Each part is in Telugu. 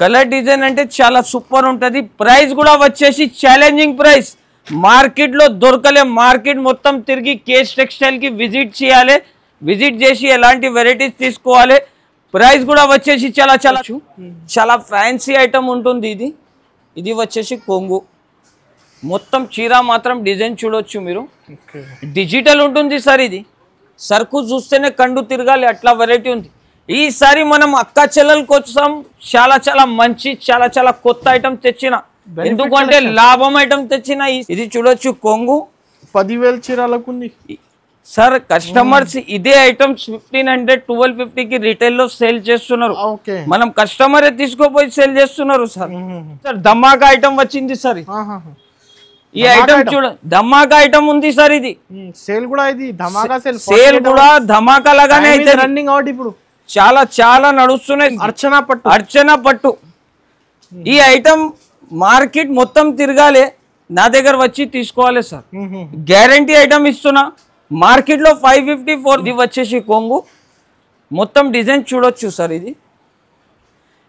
కలర్ డిజైన్ అంటే చాలా సూపర్ ఉంటుంది. ప్రైస్ కూడా వచ్చేసి ఛాలెంజింగ్ ప్రైస్, మార్కెట్లో దొరకలే. మార్కెట్ మొత్తం తిరిగి కేస్ టెక్స్టైల్కి విజిట్ చేయాలి, విజిట్ చేసి ఎలాంటి వెరైటీస్ తీసుకోవాలి. ప్రైస్ కూడా వచ్చేసి చాలా చాలా చాలా ఫ్యాన్సీ ఐటమ్ ఉంటుంది. ఇది వచ్చేసి కొంగు, మొత్తం చీర మాత్రం డిజైన్ చూడొచ్చు మీరు. డిజిటల్ ఉంటుంది సార్. ఇది సరుకు చూస్తేనే కండు తిరగాలి, అట్లా వెరైటీ ఉంది. ఈసారి మనం అక్క చెల్లెల కోసం చాలా చాలా మంచి చాలా చాలా కొత్త ఐటమ్ తెచ్చిన, ఎందుకంటే లాభం ఐటమ్ తెచ్చిన. ఇది చూడొచ్చు కొంగు 10,000 చీరాలకు ఉంది సార్. కస్టమర్స్ ఇదే ఐటమ్స్ 1500 1250 కి రిటైల్ లో సేల్ చేస్తున్నారు. మనం కస్టమరే తీసుకోపోయి సేల్ చేస్తున్నారు సార్. సార్ ధమాకా ఐటమ్ వచ్చింది సార్. ఈ ఐటమ్ చూడ ధమాకా ఐటమ్ ఉంది సార్. ఇది సేల్ కూడా, ఇది ధమాకా సేల్ కూడా ధమాకా లాగానే అయితే రన్నింగ్ అవుట్ ఇప్పుడు చాలా చాలా నడుస్తున్నాయి. అర్చన పట్టు ఈ ఐటమ్ మార్కెట్ మొత్తం తిరగాలి, నా దగ్గర వచ్చి తీసుకోవాలి సార్. గ్యారంటీ ఐటమ్ ఇస్తున్నా. మార్కెట్ లో 554. ఇది వచ్చేసి కొంగు, మొత్తం డిజైన్ చూడొచ్చు సార్.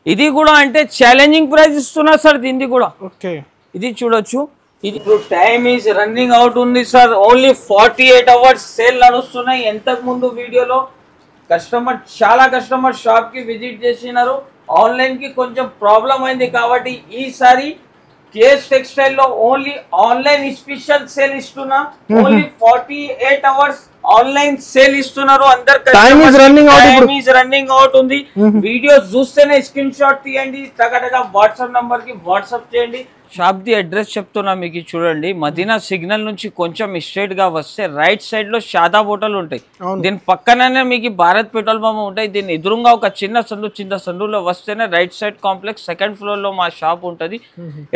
ఇది కూడా అంటే ఛాలెంజింగ్ ప్రైస్ ఇస్తున్నా సార్. దీన్ని కూడా ఇది చూడొచ్చు. ఇది టైమ్ ఈజ్ రన్నింగ్ అవుట్ ఉంది సార్. ఓన్లీ 48 అవర్స్ సేల్ నడుస్తున్నాయి. ఎంతకు ముందు వీడియోలో చాలా కస్టమర్ షాప్ కి విజిట్ చేసినారు. ఆన్లైన్ కి కొంచెం ప్రాబ్లం అయింది కాబట్టి ఈసారి కేఎస్ టెక్స్టైల్ లో ఓన్లీ ఆన్లైన్ స్పెషల్ సేల్ ఇస్తున్నా. ఓన్లీ 48 అవర్స్ ఆన్లైన్ సేల్ ఇస్తున్నారు. అందరు టైమ్ ఈజ్ రన్నింగ్ అవుట్ ఉంది. వీడియోస్ చూస్తేనే స్క్రీన్ షాట్ తీయండి, టగటగా వాట్సాప్ నంబర్ కి వాట్సాప్ చేయండి. షాప్ ది అడ్రస్ చెప్తున్నా మీకు, చూడండి. మదీనా సిగ్నల్ నుంచి కొంచెం స్ట్రైట్ గా వస్తే రైట్ సైడ్ లో షాదాబ్ హోటల్ ఉంటాయి. దీని పక్కననే మీకు భారత్ పెట్రోల్ పంప్ ఉంటాయి. దీని ఎదురుగా ఒక చిన్న సందులో వస్తేనే right side complex 2nd floor లో మా షాప్ ఉంటుంది.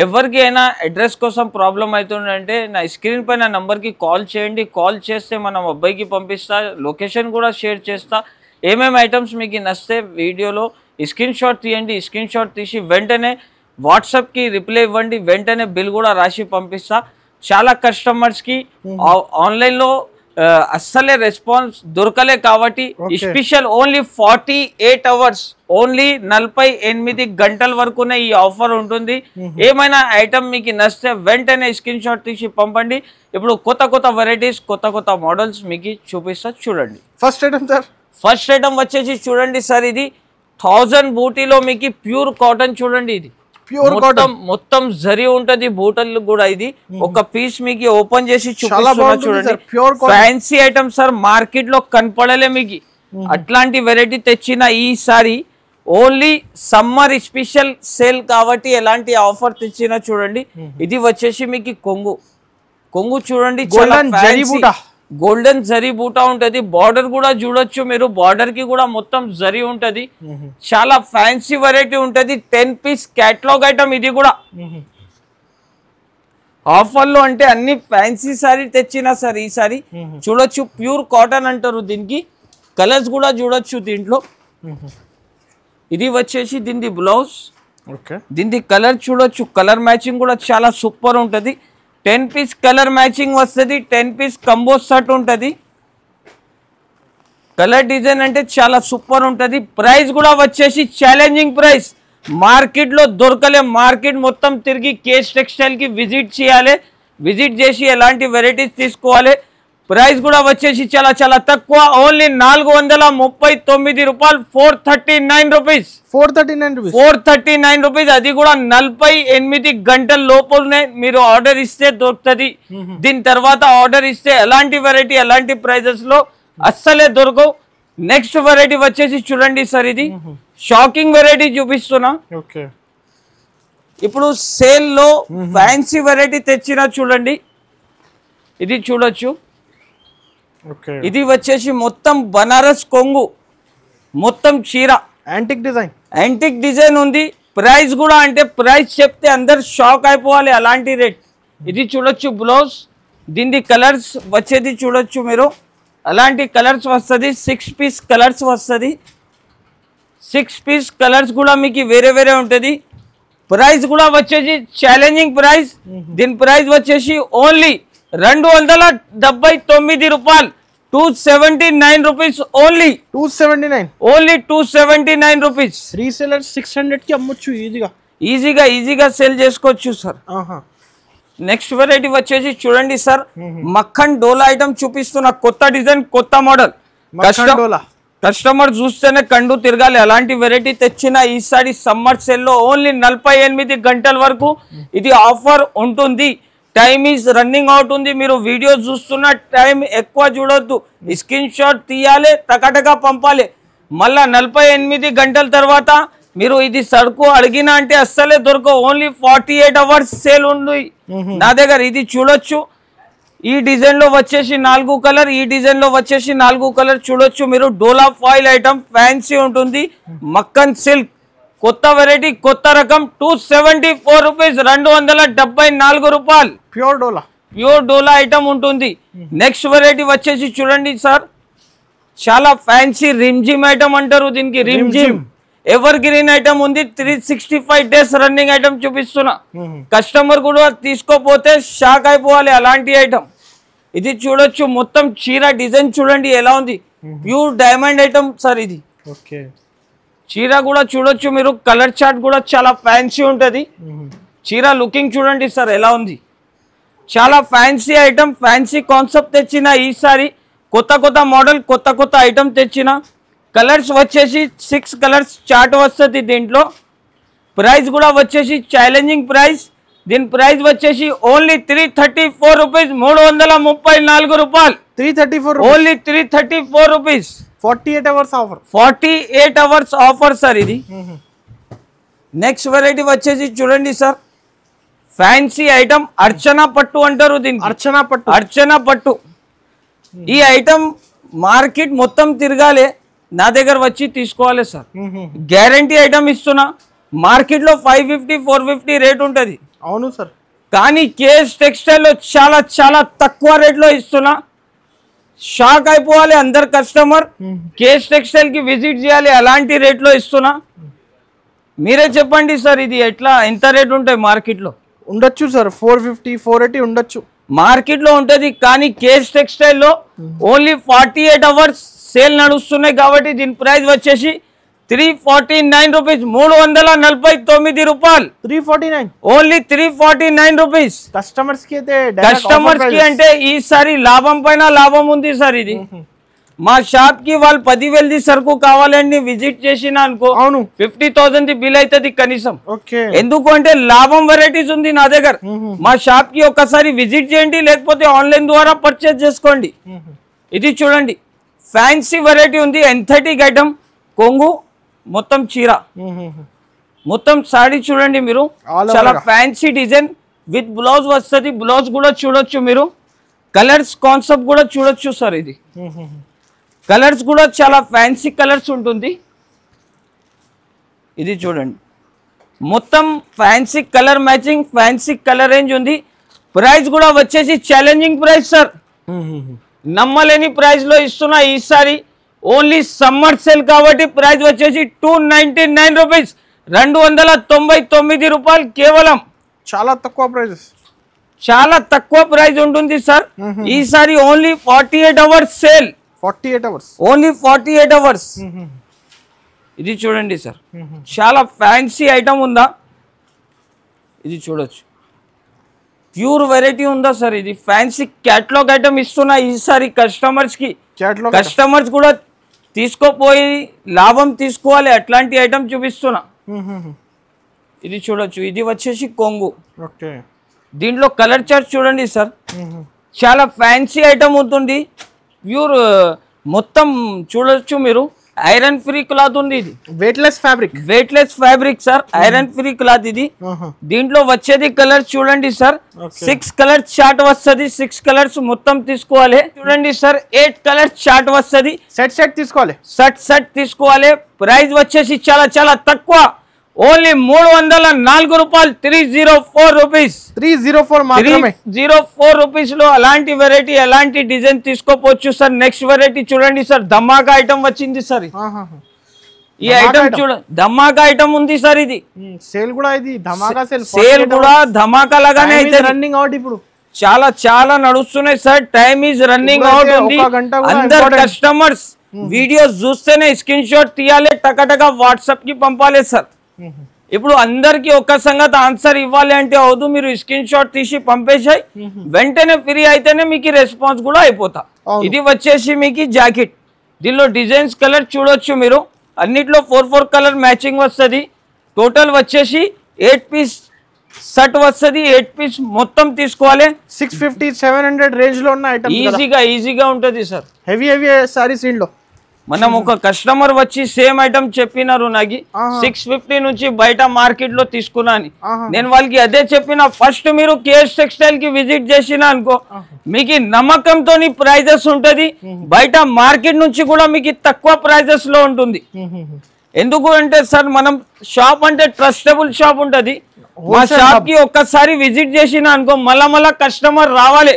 ఎవరికి అయినా అడ్రస్ కోసం ప్రాబ్లం అవుతుందంటే నా స్క్రీన్ పైన నంబర్ కి కాల్ చేయండి. కాల్ చేస్తే మనం అబ్బాయికి పంపిస్తా, లొకేషన్ కూడా షేర్ చేస్తా. ఏమేమి ఐటమ్స్ మీకు నచ్చితే వీడియోలో స్క్రీన్ షాట్ తీయండి. స్క్రీన్ షాట్ తీసి వెంటనే వాట్సాప్ కి రిప్లై ఇవ్వండి, వెంటనే బిల్ కూడా రాసి పంపిస్తా. చాలా కస్టమర్స్ కి ఆన్లైన్ లో అస్సలే రెస్పాన్స్ దొరకలే కాబట్టి స్పెషల్ ఓన్లీ 48 అవర్స్, ఓన్లీ 48 గంటల వరకునే ఈ ఆఫర్ ఉంటుంది. ఏమైనా ఐటమ్ మీకు నచ్చితే వెంటనే స్క్రీన్ షాట్ తీసి పంపండి. ఇప్పుడు కొత్త వెరైటీస్, కొత్త మోడల్స్ మీకు చూపిస్తా, చూడండి. ఫస్ట్ ఐటమ్ వచ్చేసి చూడండి సార్. ఇది 1000 బూటీలో మీకు ప్యూర్ కాటన్ చూడండి. ఇది మొత్తం జరీ ఉంటది, బూటలు కూడా. ఇది ఒక పీస్ మీకు ఓపెన్ చేసి చూపిస్తున్నా చూడండి. ఫ్యాన్సీ ఐటమ్ సార్, మార్కెట్ లో కనపడలే మీకు. అట్లాంటి వెరైటీ తెచ్చిన ఈసారి ఓన్లీ సమ్మర్ స్పెషల్ సేల్ కాబట్టి ఎలాంటి ఆఫర్ తెచ్చినా చూడండి. ఇది వచ్చేసి మీకు కొంగు చూడండి, గోల్డెన్ జరీ బూటా ఉంటది. బార్డర్ కూడా చూడొచ్చు మీరు, బార్డర్ కి కూడా మొత్తం జరీ ఉంటది. చాలా ఫ్యాన్సీ వెరైటీ ఉంటది. 10 పీస్ క్యాటలాగ్ ఐటమ్. ఇది కూడా ఆఫర్ లో అంటే అన్ని ఫ్యాన్సీ సారీ తెచ్చినా సార్. ఈసారి చూడొచ్చు, ప్యూర్ కాటన్ అంటారు దీనికి. కలర్స్ కూడా చూడొచ్చు దీంట్లో. ఇది వచ్చేసి దీని బ్లౌజ్, దీని కలర్ చూడొచ్చు. కలర్ మ్యాచింగ్ కూడా చాలా సూపర్ ఉంటది. 10 పీస్ కలర్ మ్యాచింగ్ వస్తుంది. 10 పీస్ కంబో సెట్ ఉంటుంది. కలర్ డిజైన్ అంటే చాలా సూపర్ ఉంటుంది. ప్రైస్ కూడా వచ్చేసి ఛాలెంజింగ్ ప్రైస్, మార్కెట్లో దొరకలే. మార్కెట్ మొత్తం తిరిగి కేఎస్ టెక్స్టైల్ కి విజిట్ చేయాలి, విజిట్ చేసి ఎలాంటి వెరైటీస్ తీసుకోవాలి. ప్రైస్ కూడా వచ్చేసి చాలా చాలా తక్కువ, ఓన్లీ 439 రూపాయలు. 439 రూపీస్, 439 రూపీస్. అది కూడా 48 గంటల లోపలనే మీరు ఆర్డర్ ఇస్తే దొరుకుతుంది. దీని తర్వాత ఆర్డర్ ఇస్తే ఎలాంటి వెరైటీ ఎలాంటి ప్రైజెస్ లో అస్సలే దొరకవు. నెక్స్ట్ వెరైటీ వచ్చేసి చూడండి సార్. ఇది షాకింగ్ వెరైటీ చూపిస్తున్నా. ఇప్పుడు సేల్ లో ఫ్యాన్సీ వెరైటీ తెచ్చినా చూడండి. ఇది చూడొచ్చు. ఇది వచ్చేసి మొత్తం బనారస్ కొంగు, మొత్తం చీర యాంటిక్ డిజైన్ ఉంది. ప్రైస్ కూడా అంటే ప్రైస్ చెప్తే అందరు షాక్ అయిపోవాలి, అలాంటి రేట్. ఇది చూడొచ్చు బ్లౌజ్. దీని కలర్స్ వచ్చేది చూడొచ్చు మీరు. అలాంటి కలర్స్ వస్తుంది. 6 పీస్ కలర్స్ వస్తుంది. 6 పీస్ కలర్స్ కూడా మీకు వేరే వేరే ఉంటుంది. ప్రైస్ కూడా వచ్చేసి ఛాలెంజింగ్ ప్రైస్. దీని ప్రైస్ వచ్చేసి ఓన్లీ 279 రూపాయలు. 279 rupees only 279. Only 279 rupees. Reseller 600 కి అమ్మొచ్చు ఈజీగా సేల్ చేసుకోవచ్చు సార్. నెక్స్ట్ వెరైటీ వచ్చేసి చూడండి సార్, మక్కన్ డోలా ఐటమ్ చూపిస్తున్న, కొత్త డిజైన్ కొత్త మోడల్. కస్టమర్ చూస్తేనే కండు తిరగాలి, అలాంటి వెరైటీ తెచ్చిన ఈసారి సమ్మర్ సేల్ లో ఓన్లీ 48 గంటల వరకు ఇది ఆఫర్ ఉంటుంది. టైమ్ ఈజ్ రన్నింగ్ అవుట్ ఉంది. మీరు వీడియో చూస్తున్న టైం ఎక్కువ చూడొద్దు, స్క్రీన్ షాట్ తీయాలి, టకటగా పంపాలి. మళ్ళా 48 గంటల తర్వాత మీరు ఇది సరుకు అడిగినా అంటే అస్సలే దొరకవు. ఓన్లీ 48 అవర్స్ సేల్ ఉంది నా దగ్గర. ఇది చూడొచ్చు, ఈ డిజైన్ లో వచ్చేసి 4 కలర్, ఈ డిజైన్ లో వచ్చేసి 4 కలర్ చూడొచ్చు మీరు. డోలా ఫాయిల్ ఐటమ్ ఫ్యాన్సీ ఉంటుంది, మక్కన్ సిల్క్ కొత్త వెరైటీ కొత్త రకం. 274 రూపీస్, 274 రూపాయలు. ప్యూర్ డోలా ఐటమ్ ఉంటుంది. నెక్స్ట్ వెరైటీ వచ్చేసి చూడండి సార్, చాలా ఫ్యాన్సీ రిమ్జిమ్ ఐటమ్ అంటారు దీనికి. రిమ్జిమ్ ఎవర్ గ్రీన్ ఐటమ్ ఉంది, 365 డేస్ రన్నింగ్ ఐటమ్ చూపిస్తున్నా. కస్టమర్ కూడా తీసుకోపోతే షాక్ అయిపోవాలి, అలాంటి ఐటమ్. ఇది చూడొచ్చు, మొత్తం చీర డిజైన్ చూడండి ఎలా ఉంది. ప్యూర్ డైమండ్ ఐటమ్ సార్ ఇది. చీర కూడా చూడొచ్చు మీరు, కలర్ చార్ట్ కూడా చాలా ఫ్యాన్సీ ఉంటుంది. చీర లుకింగ్ చూడండి సార్ ఎలా ఉంది. చాలా ఫ్యాన్సీ ఐటమ్, ఫ్యాన్సీ కాన్సెప్ట్ తెచ్చిన ఈసారి. కొత్త మోడల్, కొత్త ఐటమ్ తెచ్చిన. కలర్స్ వచ్చేసి 6 కలర్స్ చార్ట్ వస్తుంది దీంట్లో. ప్రైస్ కూడా వచ్చేసి ఛాలెంజింగ్ ప్రైస్. దీని ప్రైస్ వచ్చేసి ఓన్లీ 334 రూపీస్, 334 రూపాయలు. 334 only 334 rupees. 48 hours offer. 48 hours offer sir ఇది. నెక్స్ట్ వెరైటీ వచ్చేసి చూడండి సార్, ఫ్యాన్సీ ఐటమ్ అర్చనా పట్టు అంటారు దీన్ని. అర్చనా పట్టు. ఈ ఐటమ్ మార్కెట్ మొత్తం తిరగాలి, నా దగ్గర వచ్చి తీసుకోవాలి సార్. గ్యారంటీ ఐటమ్ ఇస్తున్నా. మార్కెట్ లో 550 450 రేట్ ఉంటుంది. అవును సార్, కానీ కేఎస్ టెక్స్టైల్ లో చాలా తక్కువ రేట్ లో ఇస్తున్నా. షాక్ అయిపోవాలి అందరు కస్టమర్. కేఎస్ టెక్స్టైల్ కి విజిట్ చేయాలి, అలాంటి రేట్ లో ఇస్తున్నా. మీరే చెప్పండి సార్, ఇది ఎట్లా ఎంత రేట్ ఉంటాయి మార్కెట్ లో? ఉండొచ్చు సార్ 450 480 ఉండొచ్చు మార్కెట్ లో ఉంటది. కానీ కేఎస్ టెక్స్టైల్ లో ఓన్లీ 48 అవర్స్ సేల్ నడుస్తున్నాయి కాబట్టి దీని ప్రైస్ వచ్చేసి 349 రూపీస్, 349 రూపాయలు. 349 ఓన్లీ 349 రూపీస్. కస్టమర్స్ కి అంటే ఈసారి లాభం పైన లాభం ఉంది సార్ ఇది. మా షాప్ కి వాళ్ళు 10,000 సరుకు కావాలని విజిట్ చేసిన అనుకో, 50,000 బిల్ అవుతుంది కనీసం. ఎందుకు అంటే లాభం వెరైటీస్ ఉంది నా దగ్గర. మా షాప్ కి ఒక్కసారి విజిట్ చేయండి, లేకపోతే ఆన్లైన్ ద్వారా పర్చేజ్ చేసుకోండి. ఇది చూడండి, ఫ్యాన్సీ వెరైటీ ఉంది, ఎంథెటిక్ ఐటమ్. కొంగు మొత్తం చీర, మొత్తం సాడీ చూడండి మీరు. చాలా ఫ్యాన్సీ డిజైన్ విత్ బ్లౌజ్ వస్తుంది. బ్లౌజ్ కూడా చూడొచ్చు మీరు. కలర్స్ కాన్సెప్ట్ కూడా చూడొచ్చు సార్. ఇది కలర్స్ కూడా చాలా ఫ్యాన్సీ కలర్స్ ఉంటుంది. ఇది చూడండి, మొత్తం fancy colour matching, fancy colour range ఉంది. ప్రైస్ కూడా వచ్చేసి ఛాలెంజింగ్ ప్రైస్ సార్. నమ్మలేని ప్రైస్ లో ఇస్తున్నా ఈసారి. ఓన్లీ సమ్మర్ సేల్ కాబట్టి ప్రైస్ వచ్చేసి 299 రూపీస్, 299 రూపాయలు కేవలం. చాలా తక్కువ ప్రైస్, చాలా తక్కువ ప్రైస్ ఉంటుంది సార్ ఈసారి. Only 48 hours sale. 48 hours, only 48 hours. ఇది చూడండి సార్, చాలా ఫ్యాన్సీ ఐటమ్ ఉందా. ఇది చూడొచ్చు, ప్యూర్ వెరైటీ ఉందా సార్. ఇది ఫ్యాన్సీ క్యాటలాగ్ ఐటమ్ ఇస్తున్నా ఈసారి కస్టమర్స్ కి. కస్టమర్స్ కూడా తీసుకోపోయి లాభం తీసుకోవాలి, అట్లాంటి ఐటమ్ చూపిస్తున్నా. ఇది చూడొచ్చు, ఇది వచ్చేసి కొంగు. దీంట్లో కలర్ చార్ట్ చూడండి సార్. చాలా ఫ్యాన్సీ ఐటమ్ ఉంటుంది. ప్యూర్ మొత్తం చూడొచ్చు మీరు. ఐరన్ ఫ్రీ క్లాత్ ఉంది. ఇది weightless fabric sir. Iron free cloth ఇది. దీంట్లో వచ్చేది కలర్ చూడండి సార్. 6 కలర్స్ చార్ట్ వస్తుంది. 6 కలర్స్ మొత్తం తీసుకోవాలి. చూడండి సార్, 8 కలర్స్ చార్ట్ వస్తుంది. సెట్ తీసుకోవాలి. ప్రైస్ వచ్చేసి చాలా తక్కువ. ఓన్లీ 304 రూపాయలు. 304 రూపీస్. 304 రూపీస్ లో అలాంటి వెరైటీ, అలాంటి డిజైన్ తీసుకోపోవచ్చు సార్. నెక్స్ట్ వెరైటీ చూడండి సార్, ధమాకా ఐటమ్ వచ్చింది సార్. ఈ ఐటమ్ చూడండి, ధమాకా ఐటమ్ ఉంది సార్. ఇది సేల్ కూడా, ఇది ధమాకా సేల్ కూడా ధమాకా లాగానే అయితే రన్నింగ్ అవుట్. ఇప్పుడు చాలా చాలా నడుస్తున్నాయి sir. Time is running out ఉంది. అందరు కస్టమర్స్ వీడియోస్ చూస్తేనే స్క్రీన్ షాట్ తీయాలి, టకటగా వాట్సాప్ కి పంపాలి సార్. ఇప్పుడు అందరికి ఒక్క సంగతి ఆన్సర్ ఇవ్వాలి అంటే అవదు. మీరు స్క్రీన్ షాట్ తీసి పంపేసాయి వెంటనే ఫ్రీ అయితేనే మీకు రెస్పాన్స్ కూడా అయిపోతా. ఇది వచ్చేసి మీకు జాకెట్. దీనిలో డిజైన్స్ కలర్ చూడొచ్చు మీరు. అన్నిట్లో 4 కలర్ మ్యాచింగ్ వస్తుంది. టోటల్ వచ్చేసి 8 పీస్ సెట్ వస్తుంది. 8 పీస్ మొత్తం తీసుకోవాలి. 650-700 రేంజ్ లో ఉన్న ఐటమ్ ఈజీగా ఉంటుంది సార్. హెవీ సారీస్ ఇంట్లో మనం ఒక కస్టమర్ వచ్చి సేమ్ ఐటమ్ చెప్పినారు నాకు 650 నుంచి బయట మార్కెట్ లో తీసుకున్నాను. నేను వాళ్ళకి అదే చెప్పిన, ఫస్ట్ మీరు కేఎస్ టెక్స్టైల్ కి విజిట్ చేసిన అనుకో మీకు నమ్మకంతో ప్రైజెస్ ఉంటది. బయట మార్కెట్ నుంచి కూడా మీకు తక్కువ ప్రైజెస్ లో ఉంటుంది. ఎందుకు అంటే సార్ మనం షాప్ అంటే ట్రస్టబుల్ షాప్ ఉంటది. మా షాప్ కి ఒక్కసారి విజిట్ చేసిన అనుకో మళ్ళా కస్టమర్ రావాలి,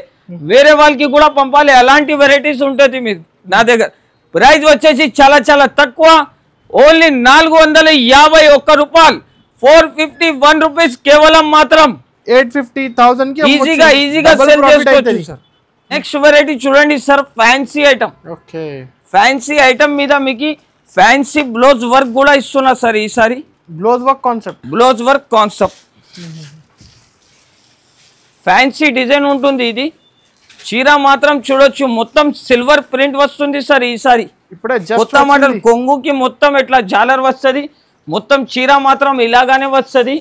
వేరే వాళ్ళకి కూడా పంపాలి. అలాంటి వెరైటీస్ ఉంటది మీరు నా దగ్గర. ప్రైస్ వచ్చేసి చాలా చాలా తక్కువ, ఓన్లీ 451 రూపాయలు, 451 రూపీస్ కేవలం మాత్రం. 850,000 కి ఈజీగా సెల్ చేసుకోవచ్చు సార్. నెక్స్ట్ వెరైటీ చూడండి sir, fancy item. Fancy item మీద మీకు ఫ్యాన్సీ బ్లౌజ్ వర్క్ కూడా ఇస్తున్నా సార్. ఈసారి blouse work concept fancy design ఉంటుంది. ఇది చీర మాత్రం చూడొచ్చు మొత్తం సిల్వర్ ప్రింట్ వస్తుంది సార్. ఈసారి కొత్త మోడల్ కొంగుకి మొత్తం ఎట్లా జాలర్ వస్తుంది, మొత్తం చీర మాత్రం ఇలాగానే వస్తుంది.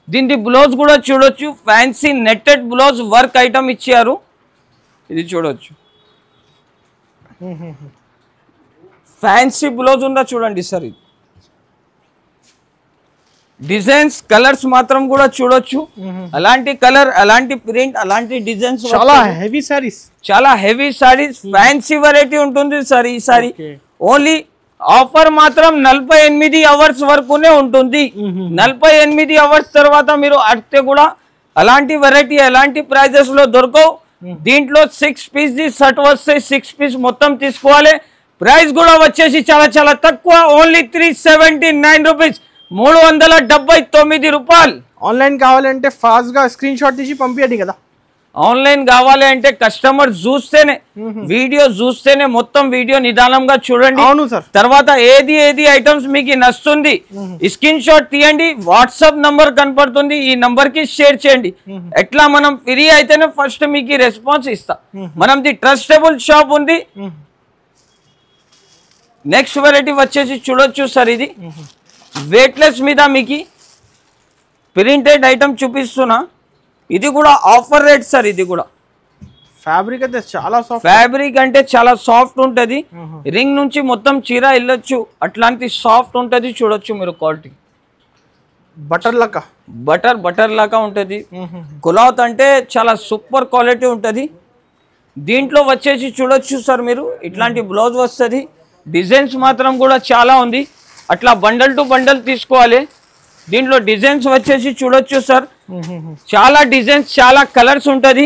దీని బ్లౌజ్ కూడా చూడొచ్చు, fancy netted blouse work item ఇచ్చారు. ఇది చూడొచ్చు ఫ్యాన్సీ బ్లౌజ్ ఉందా చూడండి సార్. ఇది డిజైన్స్ కలర్స్ మాత్రం కూడా చూడొచ్చు. అలాంటి కలర్, అలాంటి ప్రింట్, అలాంటి డిజైన్స్, చాలా హెవీ సారీస్ ఫ్యాన్సీ వెరైటీ ఉంటుంది సార్. ఈసారి ఓన్లీ ఆఫర్ మాత్రం 48 అవర్స్ వరకునే ఉంటుంది. 48 అవర్స్ తర్వాత మీరు అడిగితే కూడా అలాంటి వెరైటీ అలాంటి ప్రైజెస్ లో దొరకవు. దీంట్లో 6 పీస్ ది సెట్ వస్తే 6 పీస్ మొత్తం తీసుకోవాలి. ప్రైస్ కూడా వచ్చేసి చాలా చాలా తక్కువ, ఓన్లీ 379 రూపీస్, 379 రూపాయలు. ఆన్లైన్ కావాలంటే ఫాస్ట్ గా స్క్రీన్ షాట్ తీసి పంపించండి కదా. ఆన్లైన్ కావాలి అంటే కస్టమర్ చూస్తేనే, వీడియో చూస్తేనే, మొత్తం వీడియో నిదానంగా చూడండి. అవును సార్. తర్వాత ఏది ఐటమ్స్ మీకు నచ్చుతుంది స్క్రీన్ షాట్ తీయండి, వాట్సాప్ నంబర్ కనపడుతుంది, ఈ నంబర్ కి షేర్ చేయండి. ఎట్లా మనం ఫ్రీ అయితేనే ఫస్ట్ మీకు రెస్పాన్స్ ఇస్తా. మనది ట్రస్టబుల్ షాప్ ఉంది. నెక్స్ట్ వెరైటీ వచ్చేసి చూడొచ్చు సార్. ఇది వెయిట్లెస్ మీద మీకు ప్రింటెడ్ ఐటమ్ చూపిస్తున్నా. ఇది కూడా ఆఫర్ రేట్ సార్. ఇది కూడా ఫ్యాబ్రిక్ అయితే చాలా సాఫ్ట్, ఫ్యాబ్రిక్ అంటే చాలా సాఫ్ట్ ఉంటది. రింగ్ నుంచి మొత్తం చీర వెళ్ళొచ్చు, అట్లాంటి సాఫ్ట్ ఉంటది. చూడొచ్చు మీరు క్వాలిటీ బటర్ లాగా ఉంటది. క్లాత్ అంటే చాలా సూపర్ క్వాలిటీ ఉంటది. దీంట్లో వచ్చేసి చూడొచ్చు సార్ మీరు ఇట్లాంటి బ్లౌజ్ వస్తుంది. డిజైన్స్ మాత్రం కూడా చాలా ఉంది. అట్లా బండల్ టు బండల్ తీసుకోవాలి. దీంట్లో డిజైన్స్ వచ్చేసి చూడొచ్చు సార్, చాలా డిజైన్స్, చాలా కలర్స్ ఉంటది.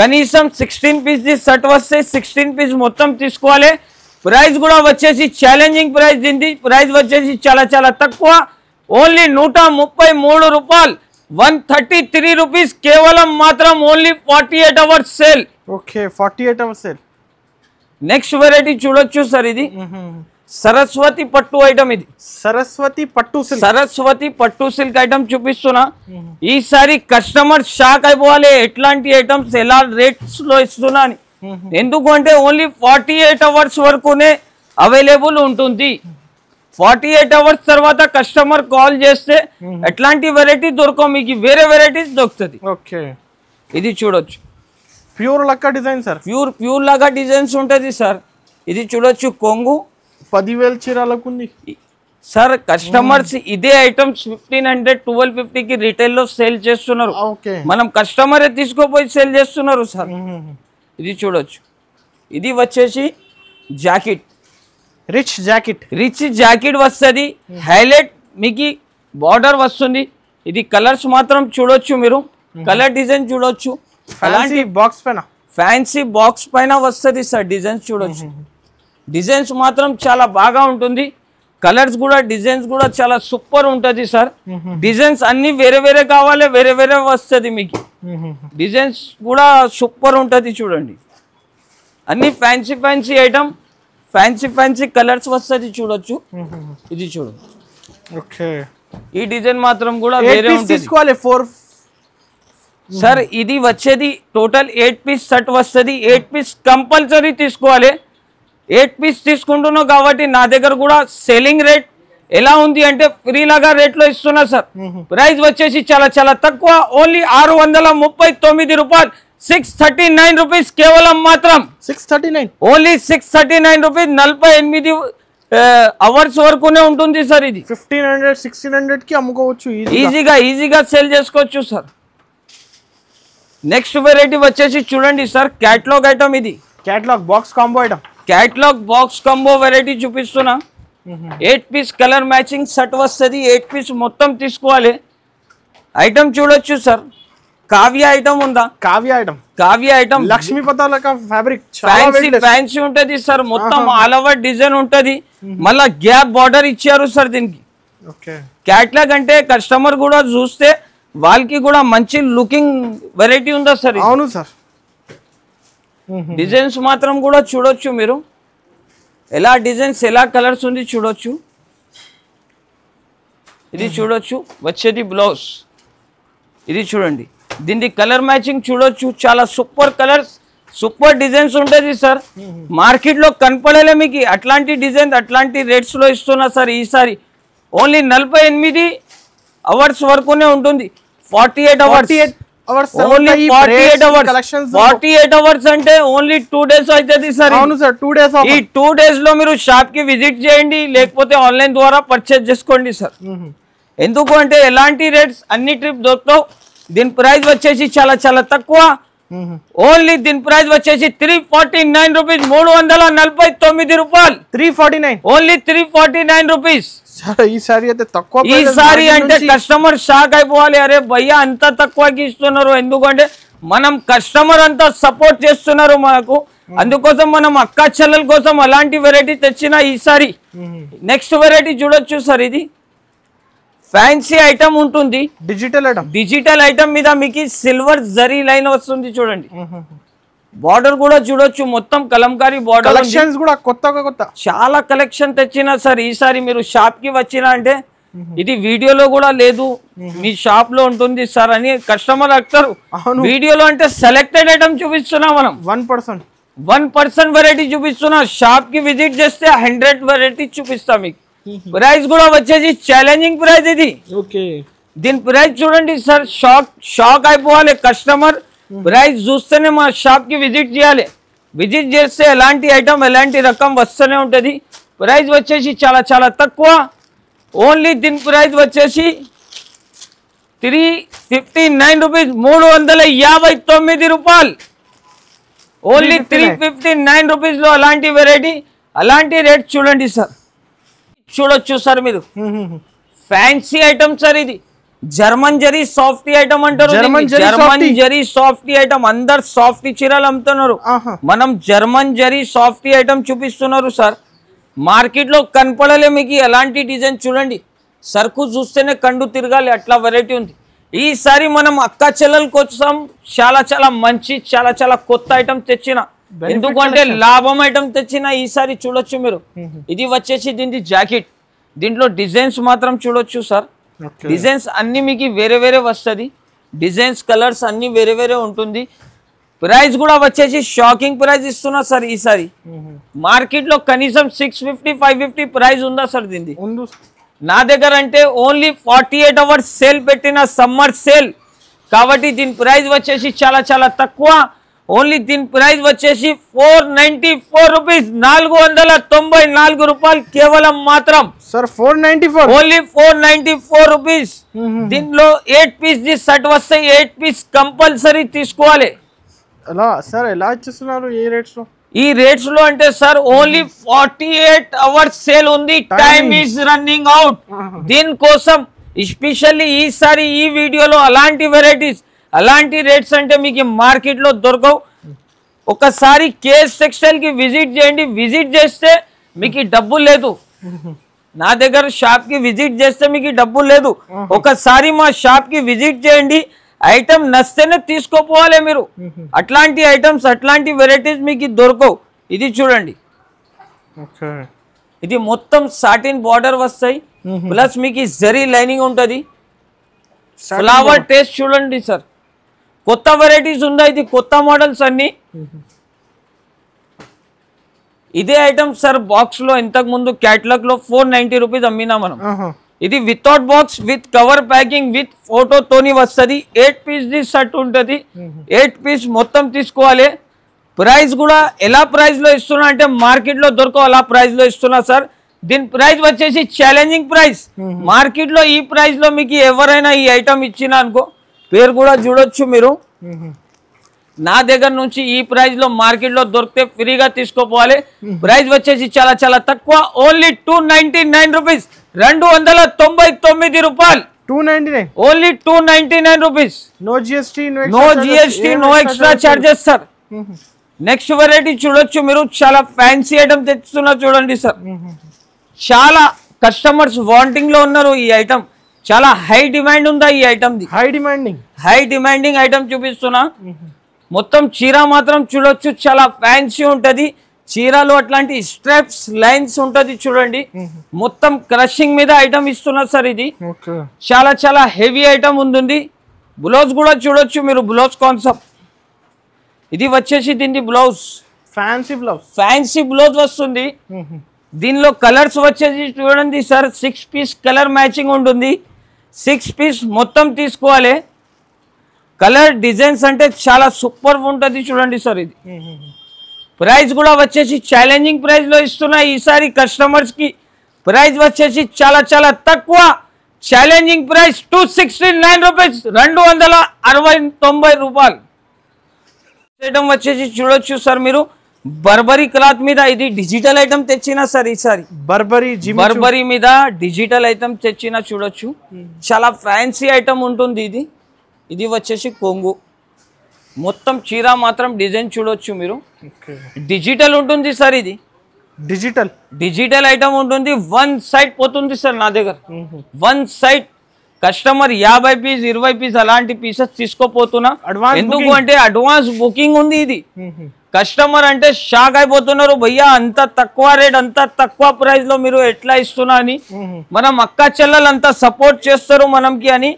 కనీసం 16 పీస్ ది సెట్ వస్తే 16 పీస్ మొత్తం తీసుకోవాలి. ప్రైస్ కూడా వచ్చేసి ఛాలెంజింగ్ ప్రైస్. దీని ప్రైస్ వచ్చేసి చాలా చాలా తక్కువ, ఓన్లీ 133 రూపాయలు, 133 రూపీస్ కేవలం మాత్రం. Only 48 hours sale. 48 hours sale. Next variety చూడొచ్చు సార్. ఇది సరస్వతి పట్టు ఐటమ్. ఇది సరస్వతి పట్టు సిల్క్ ఐటమ్ చూపిస్తున్నా. ఈసారి కస్టమర్ షాక్ అయిపోవాలి, ఎట్లాంటి ఐటమ్స్ ఎలా రేట్స్ లో ఇస్తున్నా అని. ఎందుకు అంటే ఓన్లీ 48 అవర్స్ వరకునే అవైలబుల్ ఉంటుంది. 48 అవర్స్ తర్వాత కస్టమర్ కాల్ చేస్తే ఎట్లాంటి వెరైటీ దొరకవు, మీకు వేరే వెరైటీస్ దొరుకుతుంది. ఇది చూడొచ్చు, ప్యూర్ లక్క డిజైన్ సార్. ప్యూర్ లాగా డిజైన్స్ ఉంటది సార్. ఇది చూడొచ్చు కొంగు 10,000 చీరలకు ఉంది సార్. కస్టమర్స్ ఇదే ఐటమ్స్ 1500, 1250 కి రిటైల్ లో సేల్ చేస్తున్నారు. మనం కస్టమరే తీసుకోపోయి సేల్ చేస్తున్నారు సార్. ఇది చూడొచ్చు. ఇది వచ్చేసి జాకెట్, రిచ్ జాకెట్ వస్తుంది. హైలైట్ మీకు బార్డర్ వస్తుంది. ఇది కలర్స్ మాత్రం చూడొచ్చు మీరు, కలర్ డిజైన్ చూడొచ్చు. అలాంటి ఫ్యాన్సీ బాక్స్ పైన వస్తుంది సార్. డిజైన్స్ చూడొచ్చు. డిజైన్స్ మాత్రం చాలా బాగా ఉంటుంది. కలర్స్ కూడా డిజైన్స్ కూడా చాలా సూపర్ ఉంటది సార్. డిజైన్స్ అన్ని వేరే వేరే కావాలి, వేరే వేరే వస్తుంది మీకు. డిజైన్స్ కూడా సూపర్ ఉంటది చూడండి. అన్ని fancy fancy item, fancy fancy colours వస్తుంది చూడొచ్చు. ఇది చూడు. ఓకే, ఈ డిజైన్ మాత్రం కూడా వేరే ఉంటుంది. తీసుకోవాలి 4 సార్. ఇది వచ్చేది టోటల్ 8 పీస్ సెట్ వస్తుంది. 8 పీస్ కంపల్సరీ తీసుకోవాలి. 8 పీస్ తీసుకుంటున్నావు కాబట్టి నా దగ్గర కూడా సెల్లింగ్ రేట్ ఎలా ఉంది అంటే ఫ్రీ లాగా రేట్ లో ఇస్తున్నా సార్. ప్రైస్ వచ్చేసి చాలా చాలా తక్కువ, ఓన్లీ 639 రూపాయలు, 639 రూపీస్ కేవలం మాత్రం. 639 ఓన్లీ 639 రూపీస్. 48 అవర్స్ వరకునే ఉంటుంది సార్. ఇది 1500 1600 కి అమ్ముకోవచ్చు ఈజీగా సేల్ చేసుకోవచ్చు సార్. నెక్స్ట్ వెరైటీ వచ్చేసి చూడండి సార్, క్యాటలాగ్ ఐటమ్. ఇది catalogue box combo item. Catalogue box combo variety చూపిస్తున్నా. 8 పీస్ కలర్ మ్యాచింగ్ సెట్ వస్తుంది. 8 పీస్ మొత్తం తీసుకోవాలి. ఐటమ్ చూడొచ్చు సార్. కావ్య ఐటమ్ ఉందా? కావ్య ఐటమ్ లక్ష్మీ పతాలక ఫ్యాబ్రిక్ ఫ్యాన్సీ ఉంటది సార్. మొత్తం ఆల్ ఓవర్ డిజైన్ ఉంటది. మళ్ళా గ్యాప్ బార్డర్ ఇచ్చారు సార్ దీనికి. క్యాటలాగ్ అంటే కస్టమర్ కూడా చూస్తే వాళ్ళకి కూడా మంచి లుకింగ్ వెరైటీ ఉందా సార్. అవును సార్. డిజైన్స్ మాత్రం కూడా చూడొచ్చు మీరు. ఎలా డిజైన్స్ ఎలా కలర్స్ ఉంది చూడొచ్చు. ఇది చూడొచ్చు వచ్చేది బ్లౌజ్. ఇది చూడంండి, దీని కలర్ మ్యాచింగ్ చూడొచ్చు. చాలా సూపర్ కలర్స్, సూపర్ డిజైన్స్ ఉంటుంది సార్. మార్కెట్ లో కనపడలే మీకు అట్లాంటి డిజైన్, అట్లాంటి రేట్స్ లో ఇస్తున్నా సార్. ఈసారి ఓన్లీ 48 అవర్స్ వరకునే ఉంటుంది. 48 అవర్స్ ఓన్లీ 48 అవర్స్. 48 అవర్స్ అంటే ఓన్లీ 2 days అవుతుంది సార్. అవును సార్, 2 days. ఈ 2 days లో మీరు షాప్ కి విజిట్ చేయండి, లేకపోతే ఆన్లైన్ ద్వారా పర్చేజ్ చేసుకోండి సార్. ఎందుకు అంటే ఎలాంటి రేట్స్ అన్ని ట్రిప్ దొరుకుతావు. దీని ప్రైస్ వచ్చేసి చాలా చాలా తక్కువ. ఓన్లీ దీని ప్రైస్ వచ్చేసి 349 రూపీస్, 349 రూపాయలు. 349 ఓన్లీ 349 రూపీస్. ఈసారి అయితే తక్కువ. ఈసారి అంటే కస్టమర్ షాక్ అయిపోవాలి, అరే భయ్యా అంత తక్కువకి ఇస్తున్నారు. ఎందుకంటే మనం కస్టమర్ అంతా సపోర్ట్ చేస్తున్నారు మనకు. అందుకోసం మనం అక్క చెల్లెల కోసం అలాంటి వెరైటీ తెచ్చిన ఈసారి. నెక్స్ట్ వెరైటీ చూడొచ్చు సార్. ఇది ఫ్యాన్సీ ఐటమ్ ఉంటుంది. డిజిటల్ ఐటమ్ మీద మీకు సిల్వర్ జరీ లైన్ వస్తుంది చూడండి. బార్డర్ కూడా చూడొచ్చు, మొత్తం కలంకారీ బార్డర్. కలెక్షన్స్ కూడా కొత్త చాలా కలెక్షన్ తెచ్చినా సార్. ఈసారి మీరు షాప్ కి వచ్చినా అంటే ఇది వీడియోలో కూడా లేదు, మీ షాప్ లో ఉంటుంది సార్ అని కస్టమర్ అడుగుతారు. వీడియోలో అంటే సెలెక్టెడ్ ఐటమ్ చూపిస్తున్నా మనం. 1% వెరైటీ చూపిస్తున్నా. షాప్ కి విజిట్ చేస్తే 100 వెరైటీ చూపిస్తా మీకు. ప్రైస్ కూడా వచ్చేసి ఛాలెంజింగ్ ప్రైస్ ఇది. దీని ప్రైస్ చూడండి సార్, షాక్ అయిపోవాలి కస్టమర్. ప్రైస్ చూస్తేనే మా షాప్ కి విజిట్ చేయాలి. విజిట్ చేస్తే ఎలాంటి ఐటమ్ ఎలాంటి రకం వస్తూనే ఉంటుంది. ప్రైస్ వచ్చేసి చాలా చాలా తక్కువ. ఓన్లీ దీని ప్రైస్ వచ్చేసి 359 రూపీస్, 359 రూపాయలు. ఓన్లీ 359 రూపీస్ లో అలాంటి వెరైటీ, అలాంటి రేట్ చూడండి సార్. చూడొచ్చు సార్ మీరు. Fancy item sir. ఇది జర్మన్ జరీ సాఫ్టీ ఐటమ్ అంటారు. German zari softy item. అందరు సాఫ్టీ చీరలు అమ్ముతున్నారు, మనం జర్మన్ జరీ సాఫ్టీ ఐటమ్ చూపిస్తున్నారు సార్. మార్కెట్ లో కనపడలే మీకు అలాంటి డిజైన్. చూడండి, సరుకు చూస్తేనే కండు తిరగాలి, అట్లా వెరైటీ ఉంది. ఈసారి మనం అక్క చెల్లెల కోసం చాలా చాలా మంచి చాలా చాలా కొత్త ఐటమ్ తెచ్చిన. ఎందుకంటే లాభం ఐటమ్ తెచ్చిన ఈసారి. చూడొచ్చు మీరు. ఇది వచ్చేసి దీని జాకెట్. దీంట్లో డిజైన్స్ మాత్రం చూడొచ్చు సార్. డిజైన్స్ అన్ని మీకు వేరే వేరే వస్తుంది. డిజైన్స్ కలర్స్ అన్ని వేరే వేరే ఉంటుంది. ప్రైస్ కూడా వచ్చేసి షాకింగ్ ప్రైస్ ఇస్తున్నా సార్ ఈసారి. మార్కెట్ లో కనీసం 650 550 ప్రైస్ ఉందా సార్ దీనికి? నా దగ్గర అంటే ఓన్లీ 48 అవర్స్ సేల్ పెట్టిన సమ్మర్ సేల్ కాబట్టి దీని ప్రైస్ వచ్చేసి చాలా చాలా తక్కువ. ఓన్లీ దీని ప్రైస్ వచ్చేసి 494 రూపీస్, 494 రూపాయలు కేవలం మాత్రం సార్. 494 only 494 rupees. దీంట్లో 8 పీస్ ది సెట్ వస్తాయి. 8 పీస్ కంపల్సరీ తీసుకోవాలి. ఎలా సార్, ఎలా ఇచ్చేస్తున్నారు ఈ రేట్స్ లో? ఈ రేట్స్ లో అంటే సార్ ఓన్లీ 48 అవర్స్ సేల్ ఉంది. Time is running out. దీనికోసం ఎస్పెషల్లీ ఈసారి ఈ వీడియోలో అలాంటి వెరైటీస్ అలాంటి రేట్స్ అంటే మీకు మార్కెట్ లో దొరకవు. ఒకసారి కేఎస్ టెక్స్టైల్ కి విజిట్ చేయండి. విజిట్ చేస్తే మీకు డబ్బులు లేదు. నా దగ్గర షాప్ కి విజిట్ చేస్తే మీకు డబ్బులు లేదు. ఒకసారి మా షాప్ కి విజిట్ చేయండి, ఐటమ్ నచ్చితేనే తీసుకోపోవాలి మీరు. అట్లాంటి ఐటమ్స్ అట్లాంటి వెరైటీస్ మీకు దొరకవు. ఇది చూడండి, ఇది మొత్తం సాటిన్ బార్డర్ వస్తాయి, ప్లస్ మీకు జరీ లైనింగ్ ఉంటుంది. ఫ్లవర్ టేస్ట్ చూడండి సార్, కొత్త వెరైటీస్ ఉన్నాయి, ఇది కొత్త మోడల్స్ అన్ని. ఇదే ఐటమ్ సార్ బాక్స్ లో ఇంతకు ముందు క్యాటలాగ్ లో 490 రూపీస్ అమ్మినా మనం. ఇది without box with cover packing with photo తోని వస్తుంది. 8 పీస్ ది సెట్ ఉంటుంది, 8 పీస్ మొత్తం తీసుకోవాలి. ప్రైస్ కూడా ఎలా ప్రైస్ లో ఇస్తున్నా అంటే మార్కెట్ లో దొరకవు అలా ప్రైస్ లో ఇస్తున్నా సార్. దీని ప్రైస్ వచ్చేసి ఛాలెంజింగ్ ప్రైస్. మార్కెట్ లో ఈ ప్రైస్ లో మీకు ఎవరైనా ఈ ఐటమ్ ఇచ్చినా అనుకో, పేరు కూడా చూడొచ్చు మీరు. నా దగ్గర నుంచి ఈ ప్రైస్ లో మార్కెట్ లో దొరికితే ఫ్రీగా తీసుకోపోవాలి. ప్రైస్ వచ్చేసి చాలా చాలా తక్కువ, ఓన్లీ 299 రూపీస్, 299 రూపాయలు. 299 only 299 rupees. No GST, no GST, no extra charges sir. Next variety చూడొచ్చు మీరు, చాలా ఫ్యాన్సీ ఐటమ్ తెస్తున్నా చూడండి సార్. చాలా కస్టమర్స్ వాంటింగ్ లో ఉన్నారు ఈ ఐటమ్, చాలా హై డిమాండ్ ఉందా ఈ item the. High demanding item చూపిస్తున్నా. మొత్తం చీర మాత్రం చూడొచ్చు, చాలా ఫ్యాన్సీ ఉంటది. చీరలో అట్లాంటి స్ట్రాప్స్ లైన్స్ ఉంటది చూడండి. మొత్తం క్రషింగ్ మీద ఐటమ్ ఇస్తున్నా సార్. ఇది చాలా చాలా హెవీ ఐటమ్ ఉంటుంది. బ్లౌజ్ కూడా చూడొచ్చు మీరు, బ్లౌజ్ కాన్సెప్ట్. ఇది వచ్చేసి దీని బ్లౌజ్ ఫ్యాన్సీ బ్లౌజ్ వస్తుంది. దీనిలో కలర్స్ వచ్చేసి చూడండి సార్, 6 పీస్ కలర్ మ్యాచింగ్ ఉంటుంది. 6 పీస్ మొత్తం తీసుకోవాలి. కలర్ డిజైన్స్ అంటే చాలా సూపర్ ఉంటుంది చూడండి సార్. ఇది ప్రైస్ కూడా వచ్చేసి ఛాలెంజింగ్ ప్రైస్ లో ఇస్తున్నా ఈసారి కస్టమర్స్ కి. ప్రైస్ వచ్చేసి చాలా చాలా తక్కువ, ఛాలెంజింగ్ ప్రైస్ 269 రూపీస్, 269 రూపాయలు. ఐటమ్ వచ్చేసి చూడొచ్చు సార్ మీరు, బర్బరీ క్లాత్ మీద. ఇది డిజిటల్ ఐటమ్ తెచ్చినా సార్ ఈసారి, బర్బరీ మీద డిజిటల్ ఐటమ్ తెచ్చినా చూడొచ్చు. చాలా ఫ్యాన్సీ ఐటమ్ ఉంటుంది ఇది. ఇది వచ్చేసి కొంగు, మొత్తం చీర మాత్రం డిజైన్ చూడొచ్చు మీరు. డిజిటల్ ఉంటుంది సార్, ఇది డిజిటల్ ఐటమ్ ఉంటుంది. 1 సైడ్ పోతుంది సార్ నా దగ్గర, 1 సైడ్. కస్టమర్ 50 పీస్ 20 పీస్ అలాంటి పీసెస్ తీసుకోపోతున్నా. ఎందుకు అంటే అడ్వాన్స్ బుకింగ్ ఉంది. ఇది కస్టమర్ అంటే షాక్ అయిపోతున్నారు, భయ్యా అంత తక్కువ రేట్, అంత తక్కువ ప్రైస్ లో మీరు ఎట్లా ఇస్తున్నా అని. మనం అక్క చెల్లెలు అంతా సపోర్ట్ చేస్తారు మనకి అని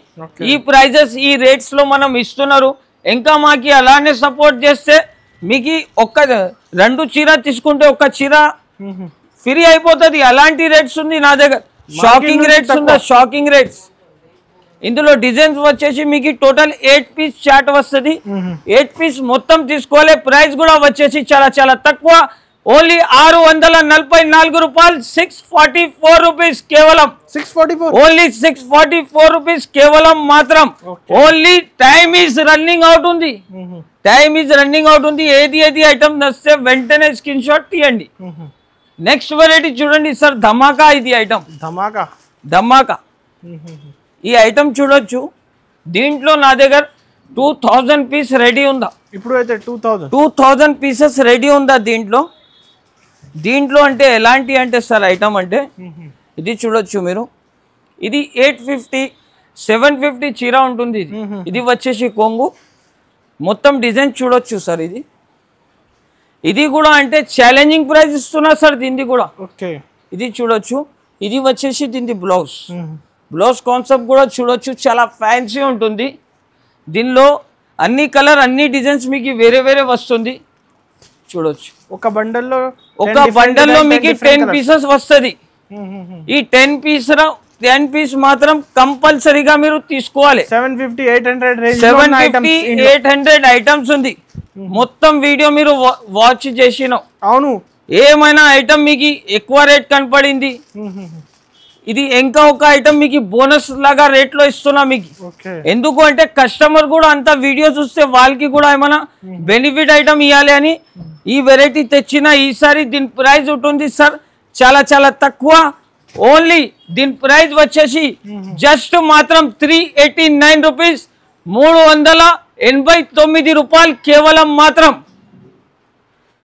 ఈ ప్రైజెస్ ఈ రేట్స్ లో మనం ఇస్తున్నారు. ఇంకా మాకి అలానే సపోర్ట్ చేస్తే మీకు 2 చీర తీసుకుంటే 1 చీర ఫ్రీ అయిపోతుంది. అలాంటి రేట్స్ ఉంది నా దగ్గర, షాకింగ్ రేట్స్ ఉందా, షాకింగ్ రేట్స్. ఇందులో డిజైన్స్ వచ్చేసి మీకు టోటల్ 8 పీస్ చార్ట్ వస్తుంది. 8 పీస్ మొత్తం తీసుకోవాలి. ప్రైస్ కూడా వచ్చేసి చాలా చాలా తక్కువ, ఓన్లీ 644 రూపాయలు, 644 రూపీస్ కేవలం. 644 ఓన్లీ 644 రూపీస్ కేవలం మాత్రం. Only time is running out ఉంది, టైమ్ ఈజ్ రన్నింగ్ అవుట్ ఉంది. ఏది ఐటమ్ నచ్చితే వెంటనే స్క్రీన్ షాట్ తీయండి. నెక్స్ట్ వెరైటీ చూడండి సార్, ధమాకా. ఇది ఐటమ్ ధమాకా. ఈ ఐటమ్ చూడొచ్చు, దీంట్లో నా దగ్గర 2000 పీస్ రెడీ ఉందా. ఇప్పుడు అయితే 2000 పీసెస్ రెడీ ఉందా దీంట్లో అంటే ఎలాంటి అంటే సార్ ఐటమ్ అంటే ఇది చూడొచ్చు మీరు. ఇది 850 750 చీర ఉంటుంది. ఇది వచ్చేసి కొంగు, మొత్తం డిజైన్ చూడొచ్చు సార్. ఇది కూడా అంటే ఛాలెంజింగ్ ప్రైస్ ఇస్తున్నా సార్ దీన్ని కూడా. ఇది చూడొచ్చు, ఇది వచ్చేసి దీని బ్లౌజ్ కాన్సెప్ట్ కూడా చూడొచ్చు, చాలా ఫ్యాన్సీ ఉంటుంది. దీనిలో అన్ని కలర్ అన్ని డిజైన్స్ మీకు వేరే వేరే వస్తుంది చూడొచ్చు. ఒక బండల్లో మీకు 10 పీసెస్ వస్తుంది. ఈ 10 పీస్ మాత్రం కంపల్సరీగా మీరు తీసుకోవాలి. 750-800 ఐటమ్స్ ఉంది. మొత్తం వీడియో మీరు వాచ్ చేసిన అవును, ఏమైనా ఐటమ్ మీకు ఎక్కువ రేట్ కనపడింది, ఇది ఇంకా ఒక ఐటమ్ మీకు బోనస్ లాగా రేట్ లో ఇస్తున్నా మీకు. ఎందుకు అంటే కస్టమర్ కూడా అంత వీడియో చూస్తే వాళ్ళకి కూడా ఏమైనా బెనిఫిట్ ఐటమ్ ఇవ్వాలి అని ఈ వెరైటీ తెచ్చిన ఈసారి. దీని ప్రైస్ ఉంటుంది సార్ చాలా చాలా తక్కువ, ఓన్లీ దీని ప్రైస్ వచ్చేసి జస్ట్ మాత్రం 389 రూపీస్, 389 రూపాయలు కేవలం మాత్రం.